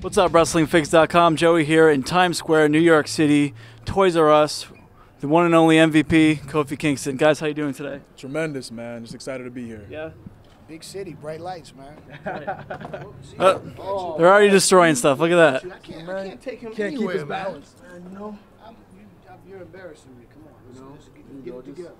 What's up, WrestlingFix.com? Joey here in Times Square, New York City. Toys R Us, the one and only MVP, Kofi Kingston. Guys, how you doing today? Tremendous, man. Just excited to be here. Yeah. Big city, bright lights, man. They're already destroying stuff. Look at that. I can't take him Can't anywhere, keep his man. balance. You know? You're embarrassing me. Come on, let's get it together.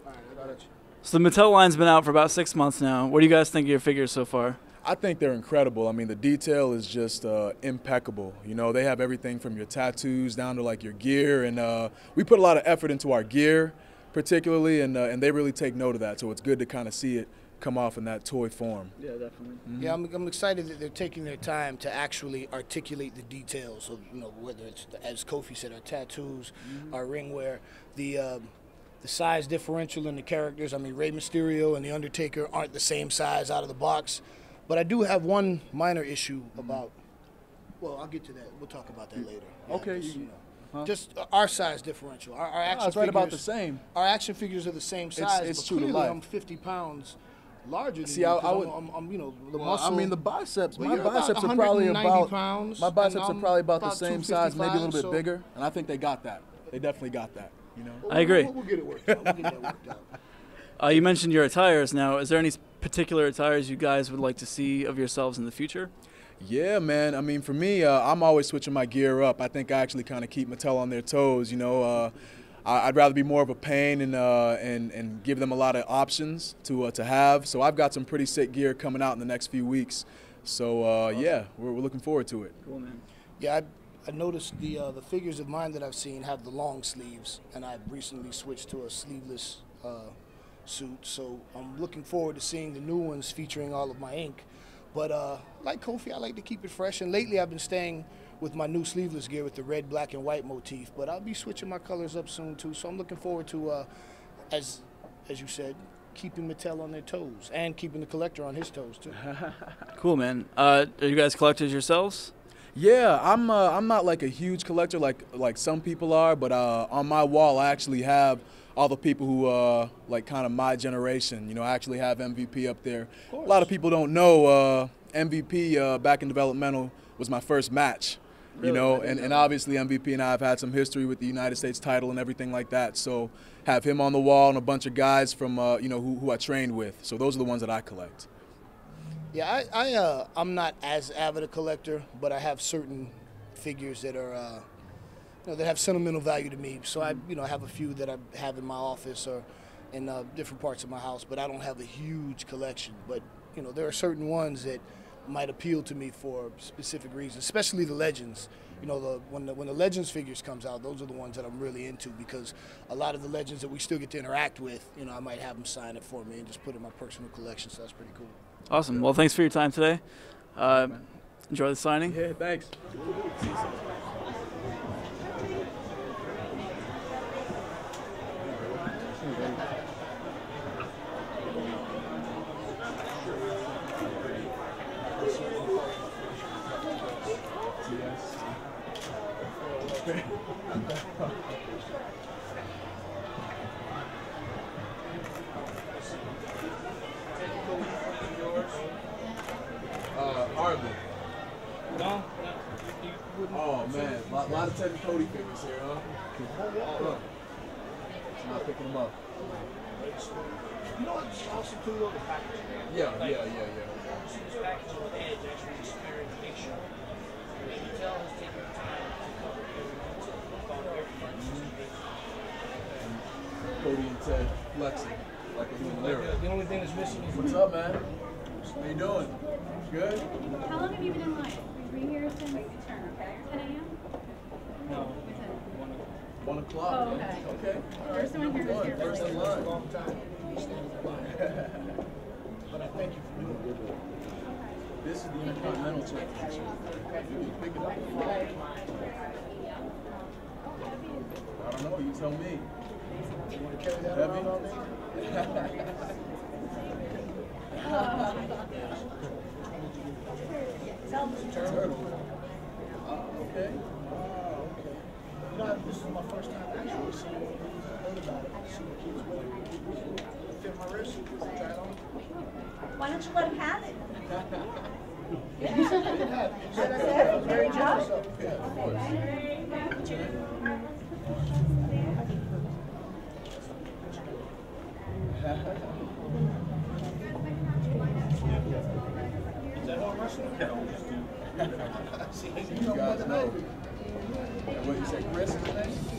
All right, I got you. So the Mattel line's been out for about 6 months now. What do you guys think of your figures so far? I think they're incredible. I mean, the detail is just impeccable. You know, they have everything from your tattoos down to like your gear, and we put a lot of effort into our gear, particularly, and they really take note of that. So it's good to kind of see it come off in that toy form. Yeah, definitely. Mm-hmm. Yeah, I'm excited that they're taking their time to actually articulate the details of, you know, whether it's, as Kofi said, our tattoos, our ring wear, the size differential in the characters. I mean, Rey Mysterio and The Undertaker aren't the same size out of the box. But I do have one minor issue about, well, I'll get to that. We'll talk about that later. Okay. Just our size differential. Our action it's right figures, about the same. Our action figures are the same size, it's but true to clearly life. I'm 50 pounds larger than See, you. I'm, you know, the well, muscle. I mean, the biceps. Well, My you're about biceps are probably 190 pounds, my biceps and are I'm probably about the about same size, maybe a little bit 255, bigger, and I think they got that. They definitely got that. You know. I agree. We'll get it worked out. We'll get that worked out. You mentioned your attires. Now, is there any particular attires you guys would like to see of yourselves in the future? Yeah, man. I mean, for me, I'm always switching my gear up. I think I actually kind of keep Mattel on their toes. You know, I'd rather be more of a pain and give them a lot of options to have. So I've got some pretty sick gear coming out in the next few weeks. So awesome. Yeah, we're looking forward to it. Cool, man. Yeah, I noticed the figures of mine that I've seen have the long sleeves, and I've recently switched to a sleeveless suit. So I'm looking forward to seeing the new ones featuring all of my ink. But like Kofi, I like to keep it fresh. And lately I've been staying with my new sleeveless gear with the red, black, and white motif. But I'll be switching my colors up soon too. So I'm looking forward to, as you said, keeping Mattel on their toes and keeping the collector on his toes too. Cool, man. Are you guys collectors yourselves? Yeah, I'm not like a huge collector like some people are, but on my wall I actually have all the people who like kind of my generation. You know, I actually have MVP up there. A lot of people don't know MVP back in developmental was my first match. Really? You know, and obviously MVP and I have had some history with the United States title and everything like that. So have him on the wall and a bunch of guys from you know who I trained with. So those are the ones that I collect. Yeah, I'm not as avid a collector, but I have certain figures that are, you know, that have sentimental value to me. So I, you know, have a few that I have in my office or in different parts of my house, but I don't have a huge collection. But you know, there are certain ones that might appeal to me for specific reasons, especially the Legends. You know, when the Legends figures comes out, those are the ones that I'm really into because a lot of the Legends that we still get to interact with, you know, I might have them sign it for me and just put it in my personal collection. So that's pretty cool. Awesome. Well, thanks for your time today. Enjoy the signing. Yeah, thanks. Hardly. No? Oh man, a lot of Ted and Cody figures here, huh? Look. I'm not picking them up. You know what's awesome too, though, the packaging. Yeah. This packaging with Edge actually is very picture. Mattel has taken the time to cover Cody and Ted flexing like a little lyric. The only thing that's missing is What's up, man? How you doing? Good? How long have you been in line? Were you here since 10 a.m.? No. 1 o'clock. Oh, okay. Okay. All right. There's someone here who's here First early. in line. long time. But I thank you for doing it. This is the Intercontinental Championship. You can pick it up. I don't know. You tell me. You want to carry that Heavy? around all day? Turtle. Okay. Okay. You know, this is my first time actually seeing it. Heard about it. See the kids wear it. Fit my wrist. Try it on. Why don't you let him have it? Very generous of you. Yeah, of course. You guys know. What you say, Chris? Is his name?